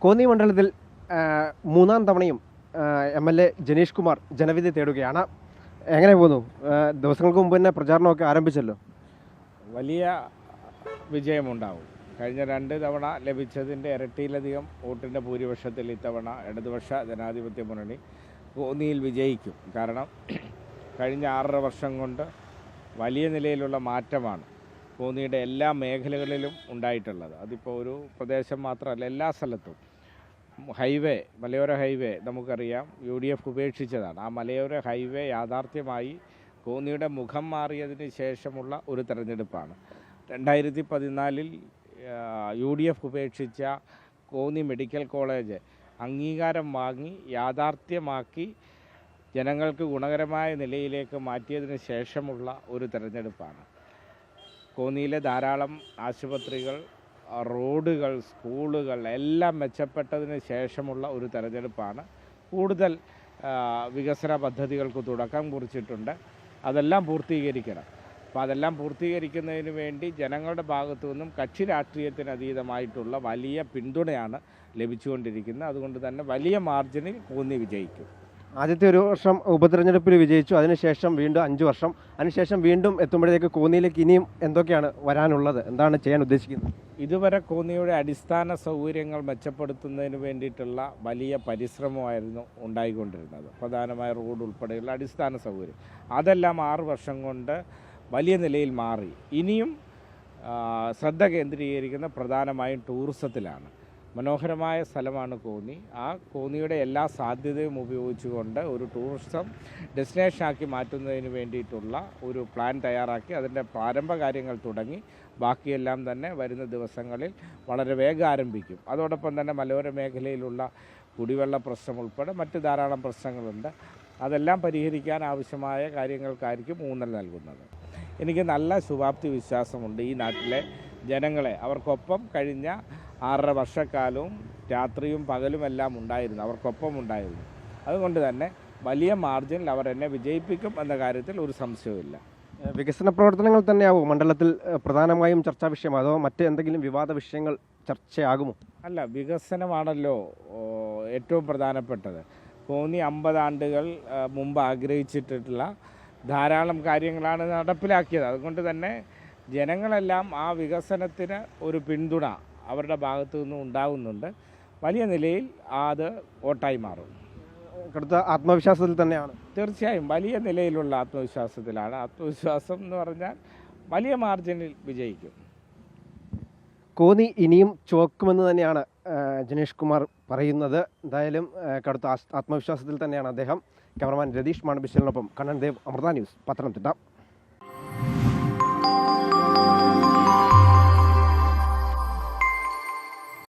കോന്നി മണ്ഡലത്തിൽ മൂന്നാം തവണയും MLA ജനീഷ് കുമാർ ജനവിധി തേടുകയാണ്. എങ്ങനെ പോകുന്നു? ദിവസങ്ങൾക്ക് മുമ്പ് തന്നെ പ്രചാരണമൊക്കെ ആരംഭിച്ചല്ലോ. വലിയ വിജയമുണ്ടാവും. കഴിഞ്ഞ 2 തവണ ലഭിച്ചതിൻ്റെ ഇരട്ടിയിലധികം വോട്ടിൻ്റെ ഭൂരിപക്ഷത്തിൽ ഇത്തവണ ഇടതുപക്ഷ ജനാധിപത്യ മുന്നണി കോന്നിയിൽ വിജയിക്കും. കാരണം കഴിഞ്ഞ 6.5 വർഷം കൊണ്ട് വലിയ നിലയിലുള്ള മാറ്റമാണ് കോന്നിയുടെ എല്ലാ മേഖലകളിലും ഉണ്ടായിട്ടുള്ളത്. അതിപ്പോൾ ഒരു പ്രദേശം മാത്രമല്ല, എല്ലാ സ്ഥലത്തും. മലയോര ഹൈവേ നമുക്കറിയാം UDF ഉപേക്ഷിച്ചതാണ്. ആ മലയോര ഹൈവേ യാഥാർത്ഥ്യമായി കോന്നിയുടെ മുഖം മാറിയതിന് ശേഷമുള്ള ഒരു തെരഞ്ഞെടുപ്പാണ്. 2014 UDF ഉപേക്ഷിച്ച കോന്നി മെഡിക്കൽ കോളേജ് അംഗീകാരം വാങ്ങി യാഥാർത്ഥ്യമാക്കി ജനങ്ങൾക്ക് ഗുണകരമായ നിലയിലേക്ക് മാറ്റിയതിന് ശേഷമുള്ള ഒരു തെരഞ്ഞെടുപ്പാണ്. കോന്നിയിലെ ധാരാളം ആശുപത്രികൾ, റോഡുകൾ, സ്കൂളുകൾ എല്ലാം മെച്ചപ്പെട്ടതിന് ശേഷമുള്ള ഒരു തെരഞ്ഞെടുപ്പാണ്. കൂടുതൽ വികസന പദ്ധതികൾക്ക് തുടക്കം കുറിച്ചിട്ടുണ്ട്. അതെല്ലാം പൂർത്തീകരിക്കണം. അപ്പോൾ അതെല്ലാം പൂർത്തീകരിക്കുന്നതിന് വേണ്ടി ജനങ്ങളുടെ ഭാഗത്തു നിന്നും കക്ഷി രാഷ്ട്രീയത്തിന് അതീതമായിട്ടുള്ള വലിയ പിന്തുണയാണ് ലഭിച്ചുകൊണ്ടിരിക്കുന്നത്. അതുകൊണ്ട് തന്നെ വലിയ മാർജിനിൽ കോന്നി വിജയിക്കും. ആദ്യത്തെ ഒരു വർഷം ഉപതെരഞ്ഞെടുപ്പിൽ വിജയിച്ചു. അതിനുശേഷം വീണ്ടും 5 വർഷം, അതിനുശേഷം വീണ്ടും എത്തുമ്പോഴേക്ക് കോന്നിയിലേക്ക് ഇനിയും എന്തൊക്കെയാണ് വരാനുള്ളത്? എന്താണ് ചെയ്യാൻ ഉദ്ദേശിക്കുന്നത്? ഇതുവരെ കോന്നിയുടെ അടിസ്ഥാന സൗകര്യങ്ങൾ മെച്ചപ്പെടുത്തുന്നതിന് വേണ്ടിയിട്ടുള്ള വലിയ പരിശ്രമമായിരുന്നു ഉണ്ടായിക്കൊണ്ടിരുന്നത്. പ്രധാനമായ റോഡ് ഉൾപ്പെടെയുള്ള അടിസ്ഥാന സൗകര്യം അതെല്ലാം 6 വർഷം കൊണ്ട് വലിയ നിലയിൽ മാറി. ഇനിയും ശ്രദ്ധ കേന്ദ്രീകരിക്കുന്ന പ്രധാനമായും ടൂറിസത്തിലാണ്. മനോഹരമായ സ്ഥലമാണ് കോന്നി. ആ കോന്നിയുടെ എല്ലാ സാധ്യതയും ഉപയോഗിച്ചുകൊണ്ട് ഒരു ടൂറിസം ഡെസ്റ്റിനേഷനാക്കി മാറ്റുന്നതിന് വേണ്ടിയിട്ടുള്ള ഒരു പ്ലാൻ തയ്യാറാക്കി അതിൻ്റെ പ്രാരംഭ കാര്യങ്ങൾ തുടങ്ങി. ബാക്കിയെല്ലാം തന്നെ വരുന്ന ദിവസങ്ങളിൽ വളരെ വേഗം ആരംഭിക്കും. അതോടൊപ്പം തന്നെ മലയോര മേഖലയിലുള്ള കുടിവെള്ള പ്രശ്നം ഉൾപ്പെടെ മറ്റ് ധാരാളം പ്രശ്നങ്ങളുണ്ട്. അതെല്ലാം പരിഹരിക്കാൻ ആവശ്യമായ കാര്യങ്ങൾക്കായിരിക്കും ഊന്നൽ നൽകുന്നത്. എനിക്ക് നല്ല ശുഭാപ്തി വിശ്വാസമുണ്ട്. ഈ നാട്ടിലെ ജനങ്ങളെ അവർക്കൊപ്പം കഴിഞ്ഞ 6.5 വർഷക്കാലവും രാത്രിയും പകലുമെല്ലാം ഉണ്ടായിരുന്നു, അവർക്കൊപ്പം ഉണ്ടായിരുന്നു. അതുകൊണ്ട് തന്നെ വലിയ മാർജിനിൽ അവർ എന്നെ വിജയിപ്പിക്കും എന്ന കാര്യത്തിൽ ഒരു സംശയവുമില്ല. വികസന പ്രവർത്തനങ്ങൾ തന്നെയാവും മണ്ഡലത്തിൽ പ്രധാനമായും ചർച്ചാ വിഷയം, അതോ മറ്റെന്തെങ്കിലും വിവാദ വിഷയങ്ങൾ ചർച്ചയാകുമോ? അല്ല, വികസനമാണല്ലോ ഏറ്റവും പ്രധാനപ്പെട്ടത്. കോന്നി 50 ആണ്ടുകൾ മുമ്പ് ആഗ്രഹിച്ചിട്ടുള്ള ധാരാളം കാര്യങ്ങളാണ് നടപ്പിലാക്കിയത്. അതുകൊണ്ട് തന്നെ ജനങ്ങളെല്ലാം ആ വികസനത്തിന് ഒരു പിന്തുണ അവരുടെ ഭാഗത്തു നിന്നും ഉണ്ടാകുന്നുണ്ട്. വലിയ നിലയിൽ അത് വോട്ടായി മാറും. കടുത്ത ആത്മവിശ്വാസത്തിൽ തന്നെയാണ്. തീർച്ചയായും വലിയ നിലയിലുള്ള ആത്മവിശ്വാസത്തിലാണ്. ആത്മവിശ്വാസം എന്ന് പറഞ്ഞാൽ വലിയ മാർജിനിൽ വിജയിക്കും. കോന്നി ഇനിയും ചുവക്കുമെന്ന് തന്നെയാണ് ജനീഷ് കുമാർ പറയുന്നത്. എന്തായാലും കടുത്ത ആത്മവിശ്വാസത്തിൽ തന്നെയാണ് അദ്ദേഹം. ക്യാമറമാൻ രതീഷ് മാണബിശ്വലിനൊപ്പം കണ്ണൻ ദേവ്, അമൃത ന്യൂസ്, പത്തനംതിട്ട.